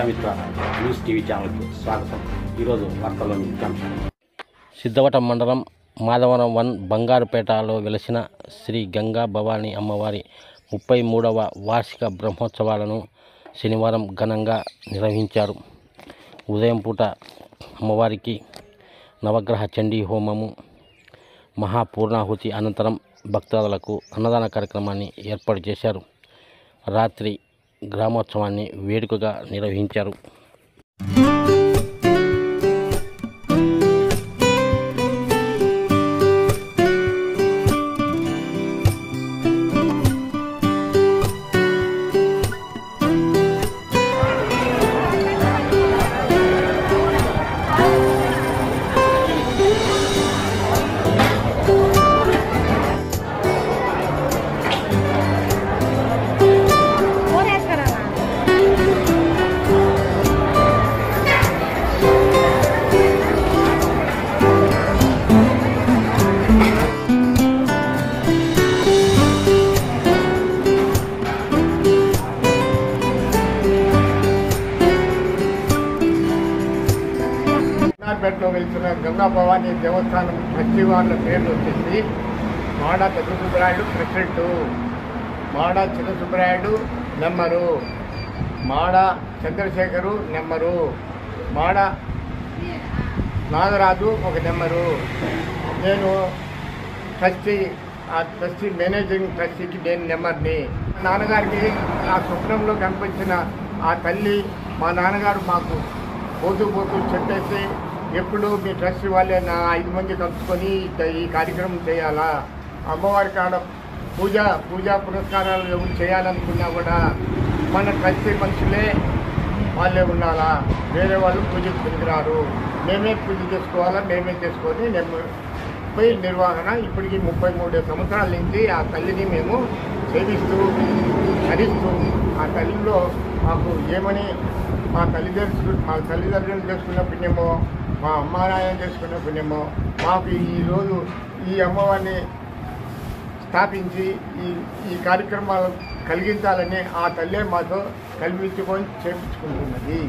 Prajamitra news TV ఛానల్కు స్వాగతం. ఈరోజు వార్తల్లోని ముఖ్యాంశాలు. సిద్ధవటం మండలం మాధవరం 1 బంగారుపేటలో వెలసిన శ్రీ గంగా భవానీ అమ్మవారి 33వ వార్షిక బ్రహ్మోత్సవాలను శనివారం ఘనంగా నిర్వహించారు. ఉదయం పూట అమ్మవారికి నవగ్రహ చండీ హోమము, మహాపూర్ణాహుతి అనంతరం భక్తులకు అన్నదాన కార్యక్రమాన్ని ఏర్పాటు చేశారు. రాత్రి గ్రామోత్సవాన్ని వేడుకగా నిర్వహించారు. పేటలో వెళ్తున్న గంగా భవానీ దేవస్థానం ట్రస్టీ వాళ్ళ పేర్లు వచ్చేసి మాడా పెద్ద సుబ్బరాయుడు ప్రెసిడెంటు, మాడా చిన్న సుబ్బరాయుడు నెంబరు, మాడా చంద్రశేఖరు నెంబరు, మాడా నాగరాజు ఒక నెంబరు. నేను ఆ ట్రస్టీ మేనేజింగ్ ట్రస్టీకి నేను నెంబర్ని. నాన్నగారికి ఆ స్వప్నంలో కనిపించిన ఆ తల్లి మా నాన్నగారు మాకు పోతూ చెప్పేసి, ఎప్పుడు మీ ట్రస్ట్ వాళ్ళే నా 5 మంది కలుసుకొని ఈ కార్యక్రమం చేయాలా, అమ్మవారి కాడ పూజా పురస్కారాలు ఎవరు చేయాలనుకున్నా కూడా మన ట్రస్ట్ మనుషులే వాళ్ళే ఉండాలా, వేరే వాళ్ళు పూజకు పనికిరారు, మేమే పూజ చేసుకోవాలా, మేమే చేసుకొని పోయి నిర్వహణ. ఇప్పటికీ 33 సంవత్సరాల నుంచి ఆ తల్లిని మేము సేవిస్తూ హరిస్తూ, ఆ తల్లిలో మాకు ఏమని మా తల్లిదండ్రులు చేసుకున్న పుణ్యమో, మా అమ్మానాయన చేసుకున్న పుణ్యమో, మాకు ఈరోజు ఈ అమ్మవారిని స్థాపించి ఈ కార్యక్రమాలు కలిగించాలని ఆ తల్లే మాతో కల్పించుకొని చేపించుకుంటున్నది.